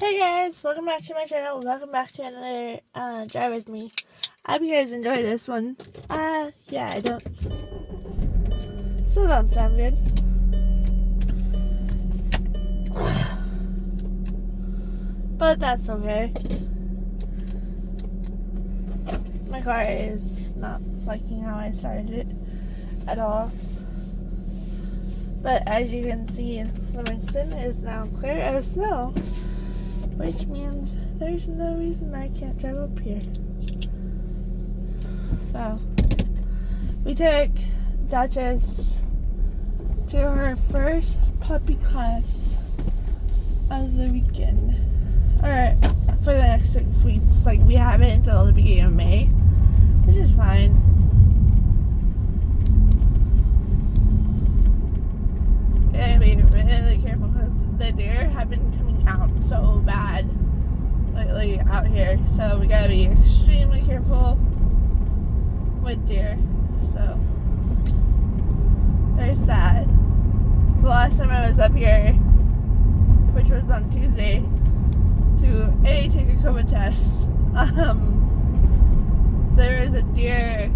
Hey guys, welcome back to my channel. Welcome back to another drive with me. I hope you guys enjoy this one. Yeah, I still don't sound good. But that's okay. My car is not liking how I started it at all. But as you can see, Livingston is now clear of snow, which means there's no reason I can't drive up here. So, we took Duchess to her first puppy class of the weekend. Or for the next 6 weeks. Like, we have it until the beginning of May, which is fine. Gotta be really careful because the deer have been coming out so bad lately out here. So we gotta be extremely careful with deer. So there's that. The last time I was up here, which was on Tuesday, to take a COVID test. There was a deer.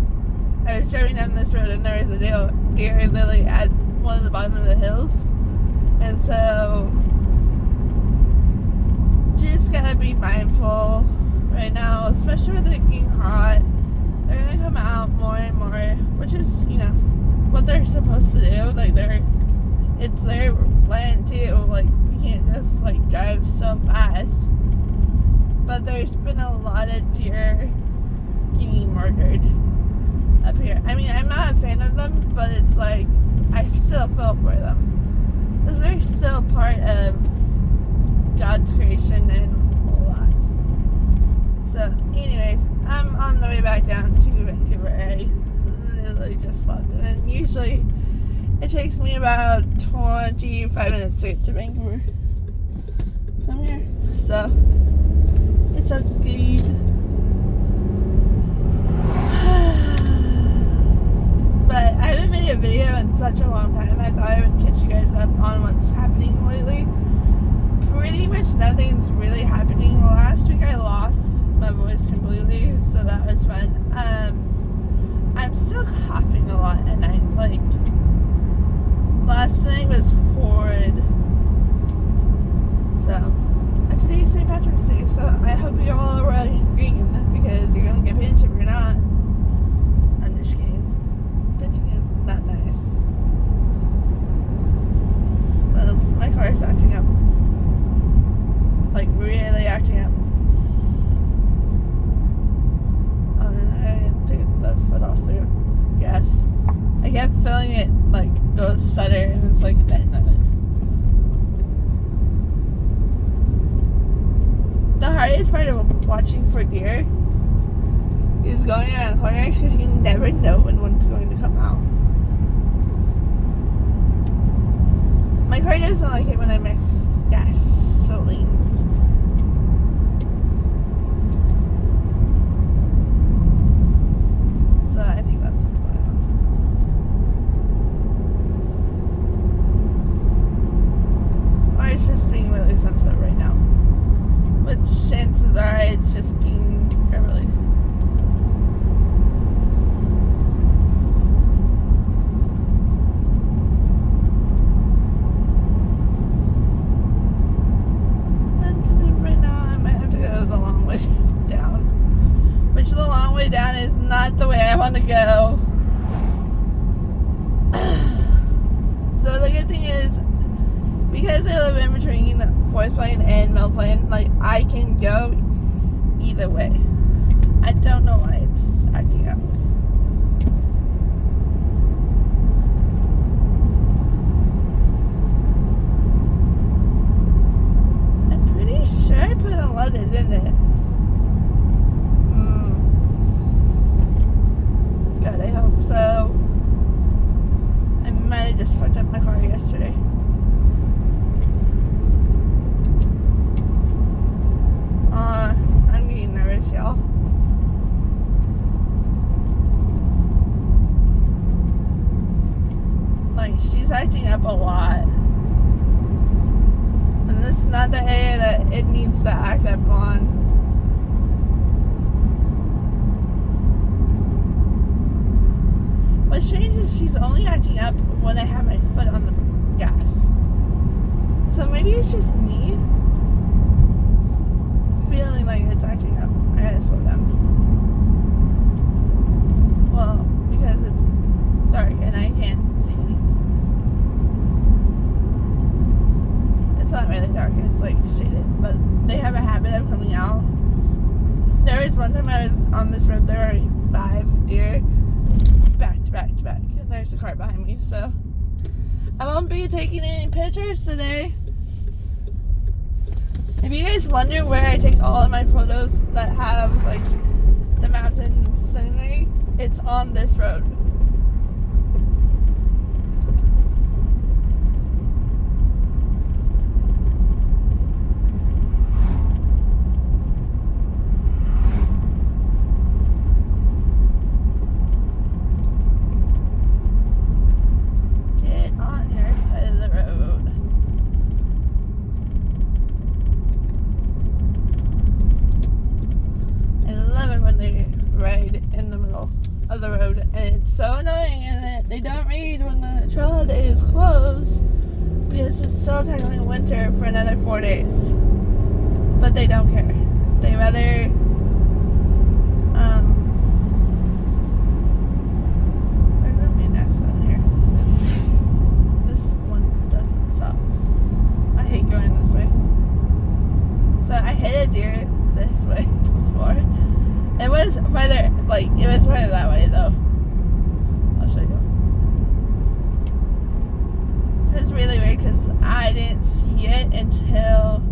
I was driving down this road and there was a deer literally at one of the bottom of the hills, and so just gotta be mindful right now, especially with it being hot. They're gonna come out more and more, which is, what they're supposed to do. Like, it's their land too. Like, you can't just drive so fast. But there's been a lot of deer getting murdered up here. I mean, I'm not a fan of them, but it's like, I still feel for them. Because they're still part of God's creation and all that. So, anyways, I'm on the way back down to Vancouver. I literally just left. And usually, it takes me about 25 minutes to get to Vancouver from here. So, it's a good. But I haven't made a video in such a long time. I thought I would catch you guys up on what's happening lately. Pretty much nothing's really happening. Last week I lost my voice completely, so that was fun. I'm still coughing a lot at night. Like, last night was horrid. So, and today's St. Patrick's Day, so I hope you all are wearing green, because you're gonna get pinched if you're not. I'm just kidding. Pinching is not nice. Well, my car is acting up. Like, really acting up. Oh, and I took the foot off the gas. I kept feeling it, go stutter, and it's like a bend of it. The hardest part of watching for deer is going around corners, because you never know when one's going to come out. My car doesn't like it when I mix gasolines. So I think that's what's going on. Or it's just being really sensitive right now. Which chances are it's just being really. Down, which the long way down is not the way I want to go. So the good thing is, because I live in between Forest Plain and Mill Plain, I can go either way. I don't know why it's acting up. I'm pretty sure I put a loaded in it. God, I hope so. I might have just fucked up my car yesterday. I'm getting nervous, y'all. She's acting up a lot. And this is not the area that it needs to act up on. What's strange is she's only acting up when I have my foot on the gas. So maybe it's just me feeling like it's acting up. I gotta slow down. Well, because it's dark and I can't see. It's not really dark, it's like shaded, but they have a habit of coming out. There was one time I was on this road, there were 5 deer back to back to back, and there's a car behind me, so I won't be taking any pictures today. If you guys wonder where I take all of my photos that have like the mountain scenery, it's on this road. Get on your side of the road. I love it when they ride in the middle of the road, and it's so annoying and they don't read when the trailhead is closed because it's still technically winter for another 4 days, but they don't care. They rather there's gonna be an accident here soon. This one doesn't stop. I hate going this way. So I hit a deer this way before. It was farther, like, it was farther that way, though. I'll show you. It's really weird, because I didn't see it until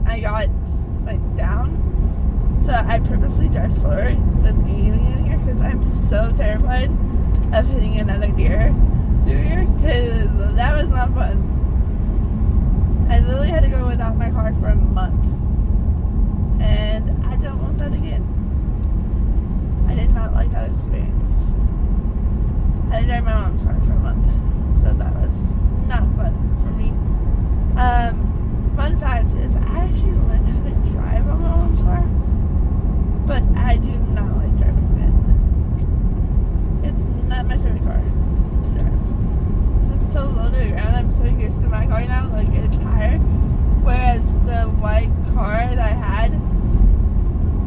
I got, like, down. So I purposely drive slower than anything in here, because I'm so terrified of hitting another deer through here, because that was not fun. I literally had to go without my car for a month. And I don't want that again. I did not like that experience. I had to drive my mom's car for a month. So that was not fun for me. Fun fact is I actually learned how to drive on my mom's car. But I do not like driving it. It's not my favorite car to drive. Because it's so low to the ground. I'm so used to my car now, like it's higher. Whereas the white car that I had,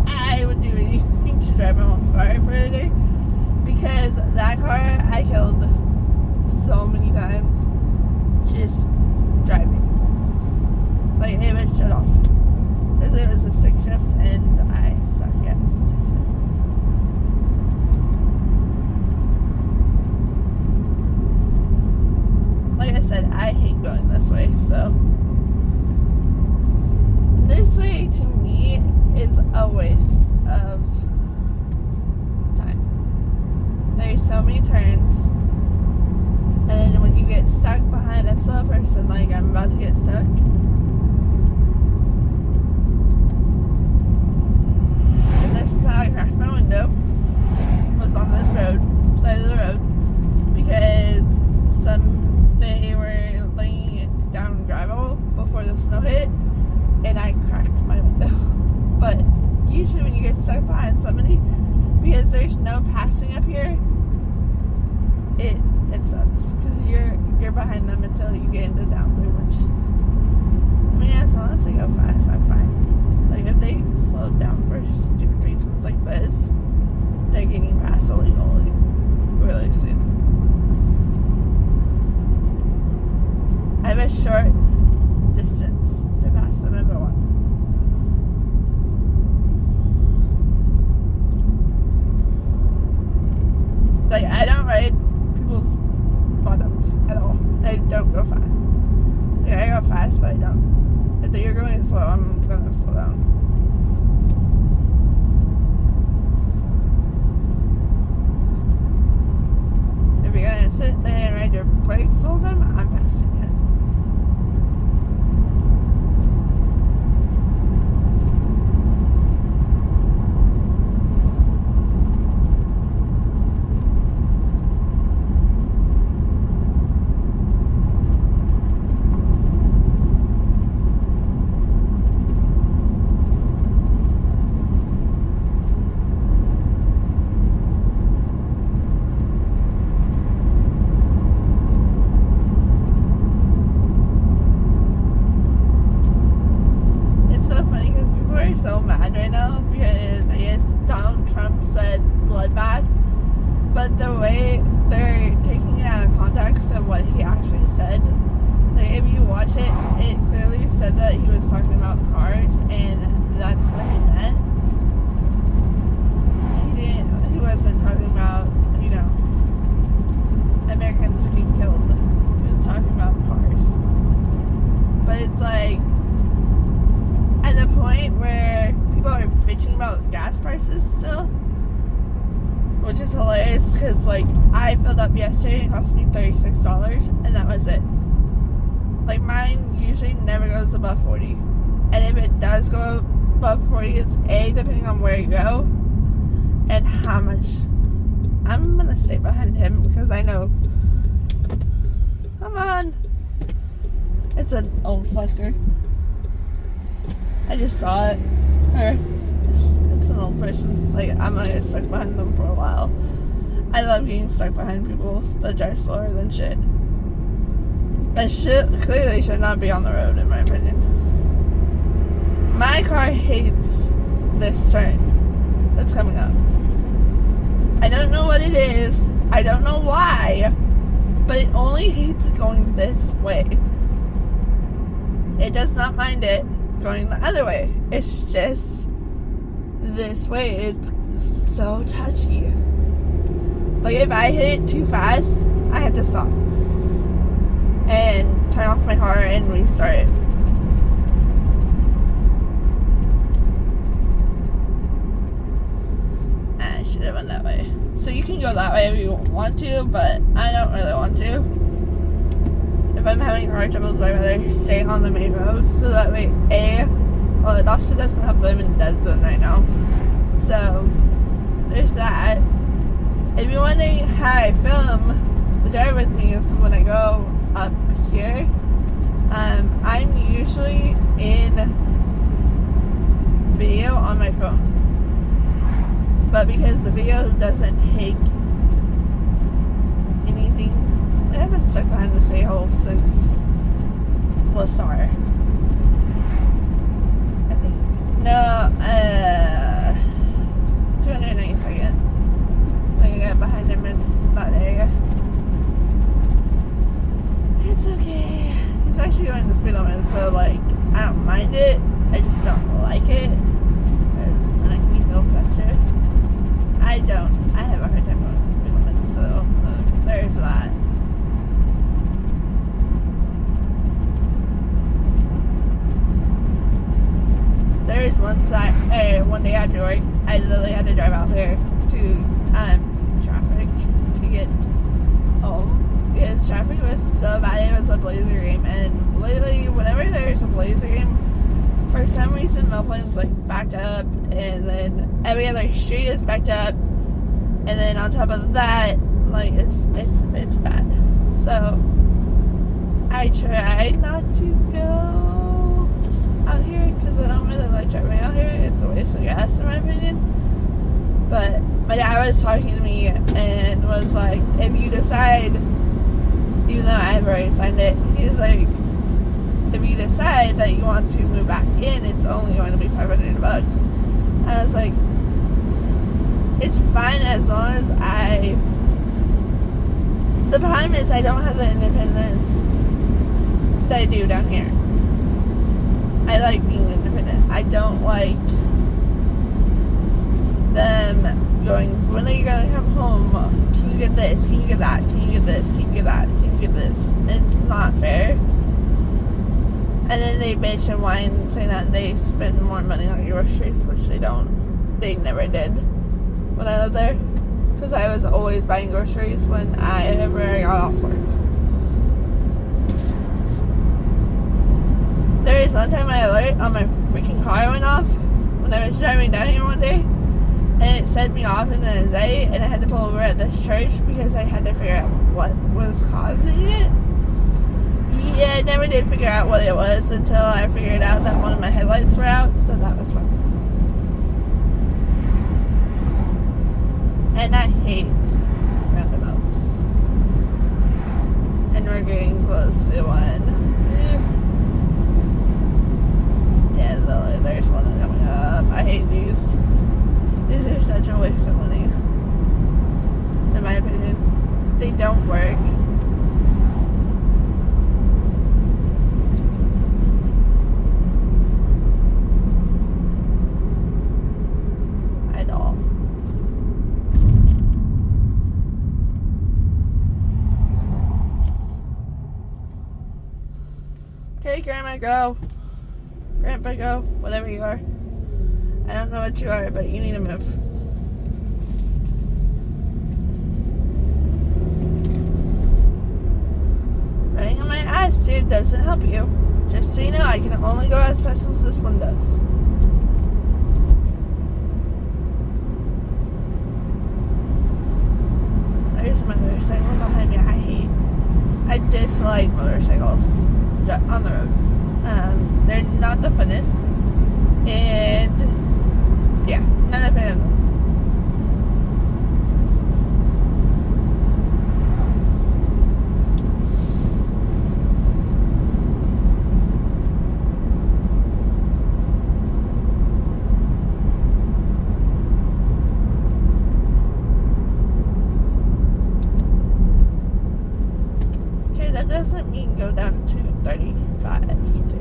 I would do anything to drive my mom's car for a day. Because that car I killed so many times just driving. Like it was shut off. Because it was a stick shift and I suck at stick shift. Like I said, I hate going this way, so this way to me is a waste of time. There's so many turns, and then when you get stuck behind a slow person, like I'm about to get stuck, and this is how I cracked my window, was on this road, side of the road, because they were laying down gravel before the snow hit, and I cracked my window. But usually when you get stuck behind somebody, because there's no passing up here, it sucks, because you're behind them until you get into town, pretty much. I mean, as long as they go fast, I'm fine. Like, if they slow down for stupid reasons like this, they're getting past illegally really soon. I have a short distance to pass them if I want. Like, I don't ride people's bottoms at all. I don't go fast. Like, I go fast, but I don't. If you're going slow, I'm gonna slow down. If you're gonna sit there and ride your brakes the whole time, I'm passing you. so mad right now because I guess Donald Trump said bloodbath, but the way they're taking it out of context of what he actually said, like if you watch it, it clearly said that he was talking about cars, and that's what he meant. He wasn't talking about, you know, Americans getting killed. He was talking about cars. But it's like, at the point where people are bitching about gas prices still, which is hilarious because, like, I filled up yesterday and it cost me $36, and that was it. Like, mine usually never goes above 40. And if it does go above 40, it's A, depending on where you go, and how much. I'm gonna stay behind him because I know. Come on. It's an old fucker. I just saw it. Or it's an old person. Like, I'm gonna get stuck behind them for a while. I love getting stuck behind people that drive slower than shit. That shit clearly should not be on the road, in my opinion. My car hates this turn that's coming up. I don't know what it is. I don't know why. But it only hates going this way. It does not mind it going the other way. It's just this way. It's so touchy. Like, if I hit it too fast, I have to stop and turn off my car and restart it. I should have went that way. So you can go that way if you want to, but I don't really want to. If I'm having car troubles, I'd rather stay on the main road, so that way, well, it also doesn't have to live in the dead zone right now. So, there's that. If you're wondering how I film the drive with me is when I go up here, I'm usually in video on my phone. But because the video doesn't take anything, I've been stuck behind this a-hole since Lasar, I think. No, 292nd. I think I got behind him in that area. It's okay. He's actually going the speed limit, so, like, I don't mind it. I just don't like it. Because I can go faster. I have a hard time going the speed limit, so there's that. There is one day after work, I literally had to drive out here to traffic to get home because traffic was so bad. It was a Blazer game, and lately, whenever there's a Blazer game, for some reason, Mill Plain's like backed up, and then every other street is backed up, and then on top of that, like it's bad. So I try not to go out here because I don't really like driving out here. It's a waste of gas, in my opinion. But my dad was talking to me and was like, if you decide, even though I've already signed it, he's like, if you decide that you want to move back in, it's only going to be $500. I was like, it's fine as long as the problem is I don't have the independence that I do down here. I like being independent. I don't like them going, when are you gonna come home? Can you get this? Can you get that? Can you get this? Can you get that? Can you get this? It's not fair. And then they bitch and whine saying that they spend more money on groceries, which they don't. They never did when I lived there. Because I was always buying groceries whenever I got off work. There is one time my alert on my freaking car went off when I was driving down here one day, and it set me off in the anxiety, and I had to pull over at this church because I had to figure out what was causing it. Yeah, I never did figure out what it was until I figured out that one of my headlights were out, so that was fun. And I hate roundabouts. And we're getting close to one. Yeah, there's one coming up. go, grandpa go, whatever you are. I don't know what you are, but you need to move. Running on my ass, dude, doesn't help you. Just so you know, I can only go as fast as this one does. There's a motorcycle behind me. I dislike motorcycles on the road. They're not the funnest. And yeah, not a fan of them. Okay, that doesn't mean go down to 35, dude.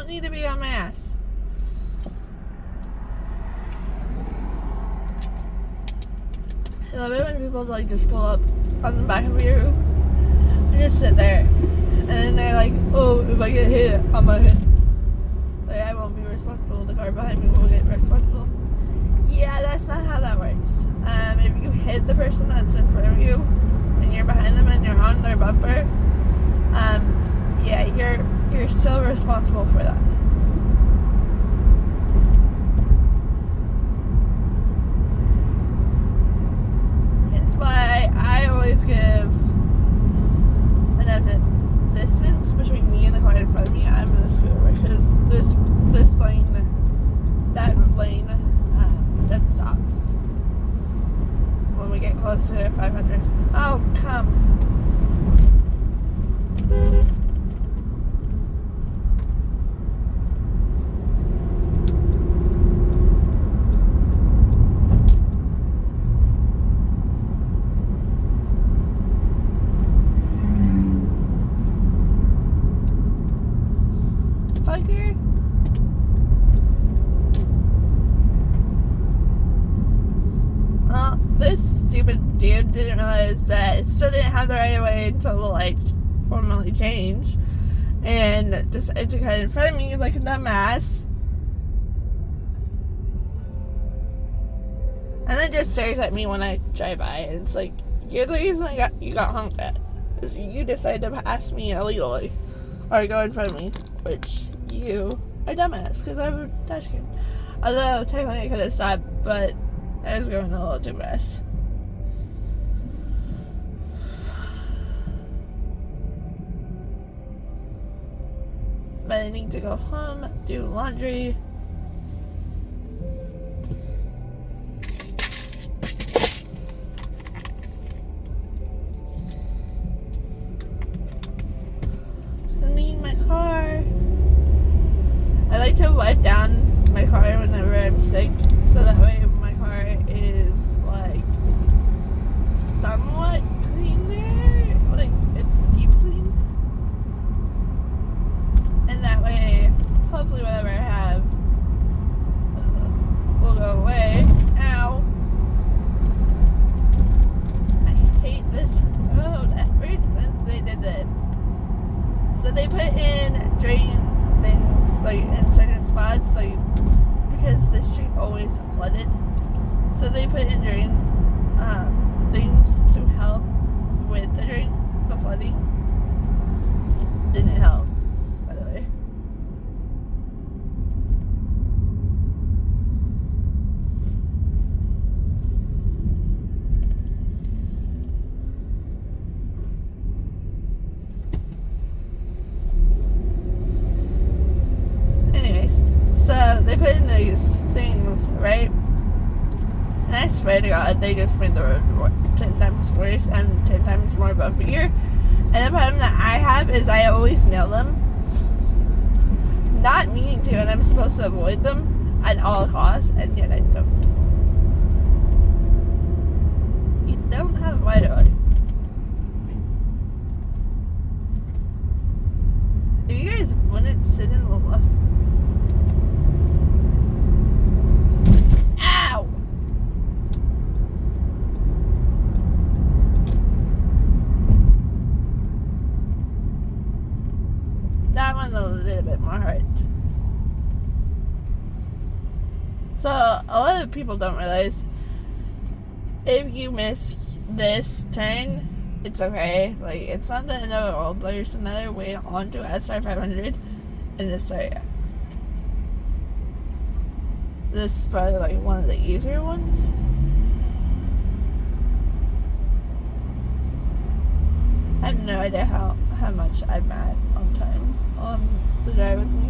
Need to be on my ass. I love it when people like just pull up on the back of you and just sit there, and then they're like, "Oh, if I get hit, I'm gonna hit. Like I won't be responsible. The car behind me will get responsible." Yeah, that's not how that works. If you hit the person that's in front of you and you're behind them and you're on their bumper, yeah, you're still responsible for that. Hence why I always give enough distance between me and the car in front of me. I'm in the scooter because this lane, that lane, that stops when we get close to 500. Oh, come. Fucker. Well, this stupid dude didn't realize that it still didn't have the right of way until the light formally changed, and decided to cut in front of me like a dumbass, and then just stares at me when I drive by, and it's like, you're the reason you got honked at, is you decided to pass me illegally, or go in front of me, which you are dumbass, because I have a dash cam. Although, technically I could have stopped, but I was going a little too fast. But I need to go home, do laundry. Clean my car. I like to wipe down my car whenever I'm sick, so that way my car is like somewhat cleaner. they put in drain things like in certain spots, like because the street always flooded. So they put in drain things to help with the flooding. Didn't help, by the way. Anyways, so they put in these things, right? And I swear to God, they just made the road 10 times worse and 10 times more bumpier. And the problem that I have is I always nail them. Not meaning to, and I'm supposed to avoid them at all costs, and yet I don't. You don't have a right eye. If you guys wouldn't sit in the left. Ow! That one's a little bit more hard. So, a lot of people don't realize if you miss this turn, it's okay. Like, it's not the end of the world. There's another way onto SR500 in this area. This is probably like one of the easier ones. I have no idea how much I'm at on time on the drive with me.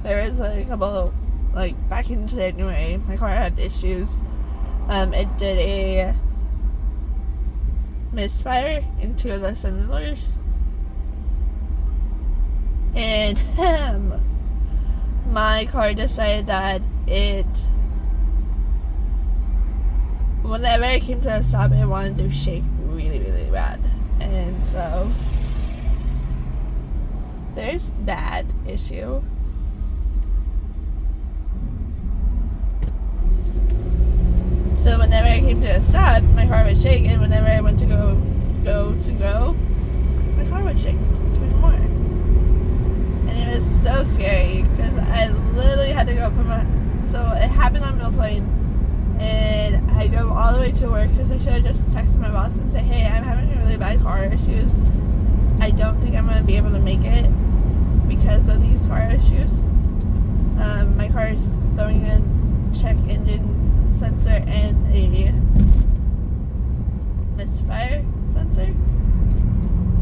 There was a couple, like back in January, my car had issues. It did a misfire in 2 of the cylinders, and my car decided that whenever it came to a stop, it wanted to shake really, really bad, and so there's that issue. So whenever I came to a stop, my car would shake, and whenever I went to go, my car would shake even more. And it was so scary because I literally had to go so it happened on Mill Plain, and I drove all the way to work because I should have just texted my boss and said, hey, I'm having really bad car issues. I don't think I'm going to be able to make it because of these car issues. My car is throwing in check engine sensor and a misfire sensor.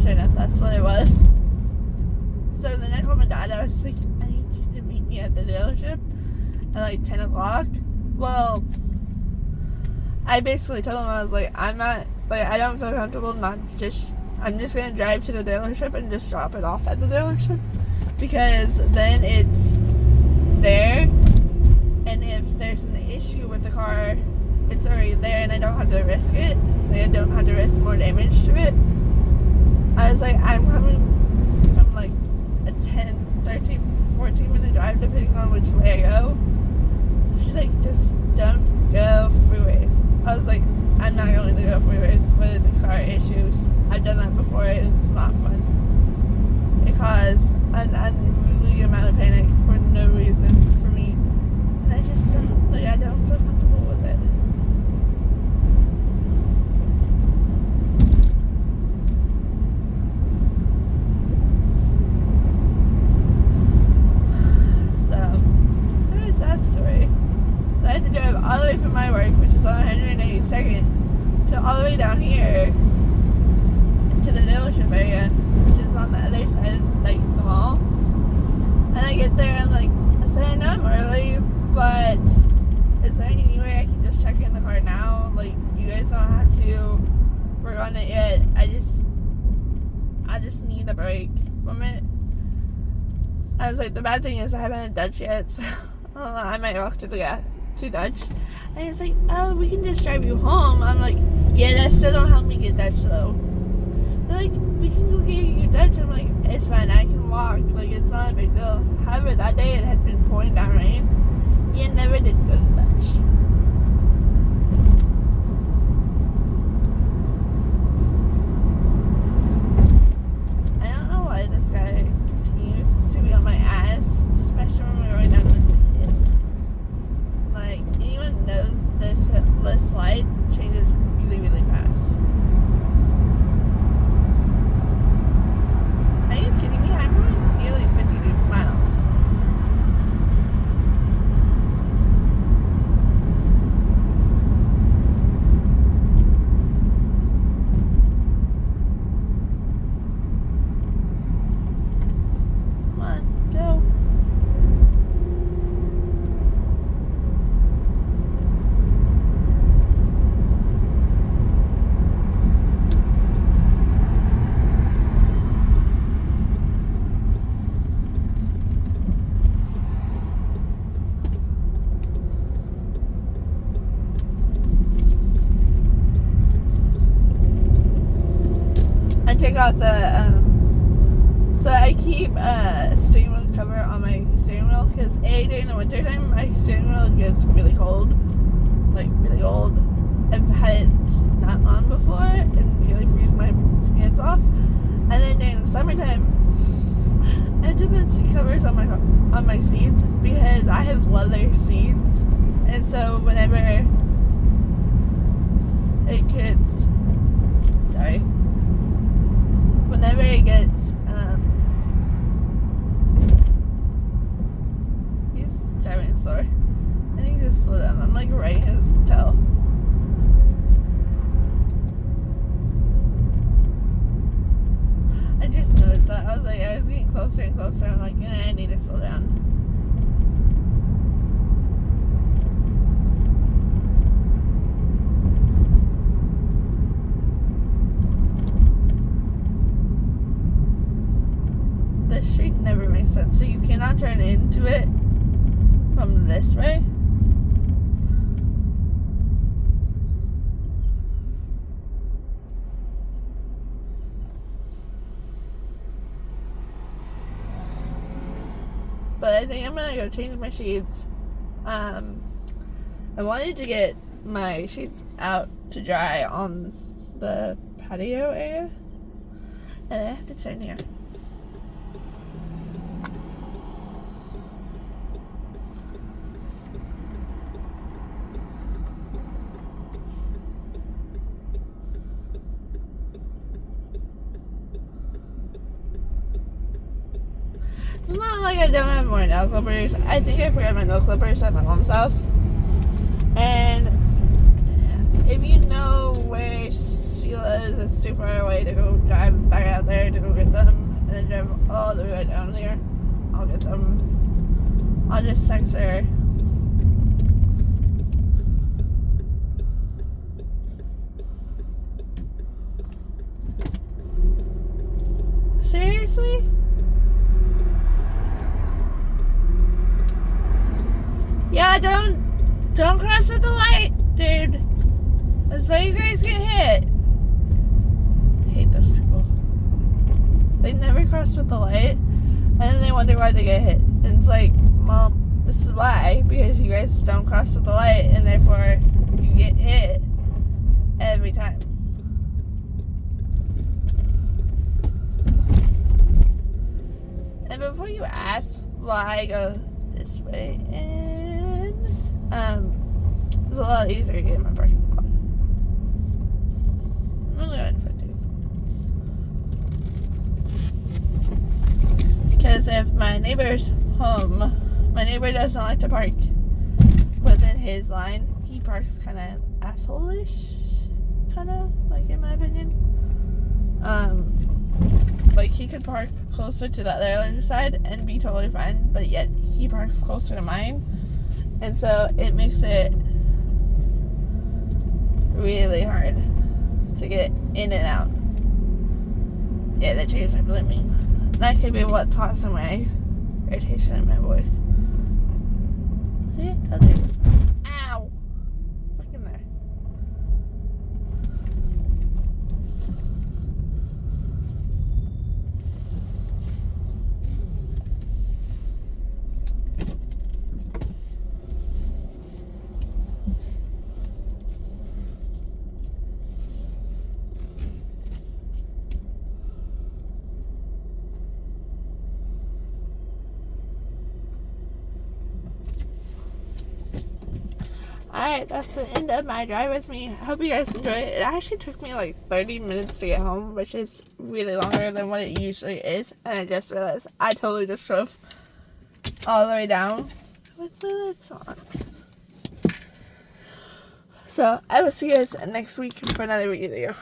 Sure enough, that's what it was. So then I called my dad. I was like, I need you to meet me at the dealership at like 10 o'clock. Well, I basically told him, I was like, I don't feel comfortable I'm just gonna drive to the dealership and just drop it off at the dealership, because then it's there, and if there's an issue with the car, it's already there and I don't have to risk it. Like, I don't have to risk more damage to it. I was like, I'm coming from like a 10, 13, 14 minute drive depending on which way I go. She's like, just don't go freeways. I was like, I'm not going to go freeways with the car issues. I've done that before and it's not fun. It caused an unruly amount of panic for no reason for me. And I just I don't feel comfortable with it. So, there's that story. So I had to drive all the way from my work, which is on 182nd, to all the way down here to the dealership area, which is on the other side of like the mall. And I get there, I'm like, I said, I know I'm early, but is there any way I can just check in the car now? Like, you guys don't have to work on it yet. I just need a break from it. I was like, the bad thing is I haven't had Dutch yet, so I don't know, I might walk to the to Dutch. And he's like, oh, we can just drive you home. I'm like, yeah, that still don't help me get Dutch though. They're like, we can go get you Dutch. I'm like, it's fine, I can walk. Like, it's not a big deal. However, that day it had been pouring down rain. Yeah, never did go to Dutch. I don't know why this guy continues to be on my ass, especially when we're going down this hill. Like, anyone knows this light changes really, really fast. Are you kidding me? I'm going nearly 50 miles. Come on, go. Take off the so I keep steering wheel cover on my steering wheel because during the winter time my steering wheel gets really cold, like really old. I've had it not on before and nearly freeze my hands off. And then during the summertime I have to put seat covers on my seats because I have leather seats, and so whenever it gets whenever it gets, he's driving slower. I need to slow down. I'm like riding his tail. I just noticed that. I was getting closer and closer. I'm like, I need to slow down. This street never makes sense. So you cannot turn into it from this way. But I think I'm gonna go change my sheets. I wanted to get my sheets out to dry on the patio area, and I have to turn here. It's not like I don't have more nail clippers. I think I forgot my nail clippers at my mom's house. And if you know where she lives, it's too far away to go drive back out there to go get them. And then drive all the way down here. I'll get them. I'll just text her. Seriously? Yeah, don't cross with the light, dude. That's why you guys get hit. I hate those people. They never cross with the light, and then they wonder why they get hit. And it's like, well, this is why, because you guys don't cross with the light, and therefore you get hit every time. And before you ask why I go this way, it's a lot easier to get in my parking spot. I'm only going to 50. Because if my neighbor's home, my neighbor doesn't like to park within his line. He parks kind of asshole-ish, kind of, like, in my opinion. Like, he could park closer to the other side and be totally fine, but yet he parks closer to mine. And so it makes it really hard to get in and out. Yeah, the trees are blooming. That could be what caused my irritation in my voice. See? Told you. Alright, that's the end of my drive with me. I hope you guys enjoy it. It actually took me like 30 minutes to get home, which is really longer than what it usually is. And I just realized I totally just drove all the way down with my lights on. So I will see you guys next week for another video.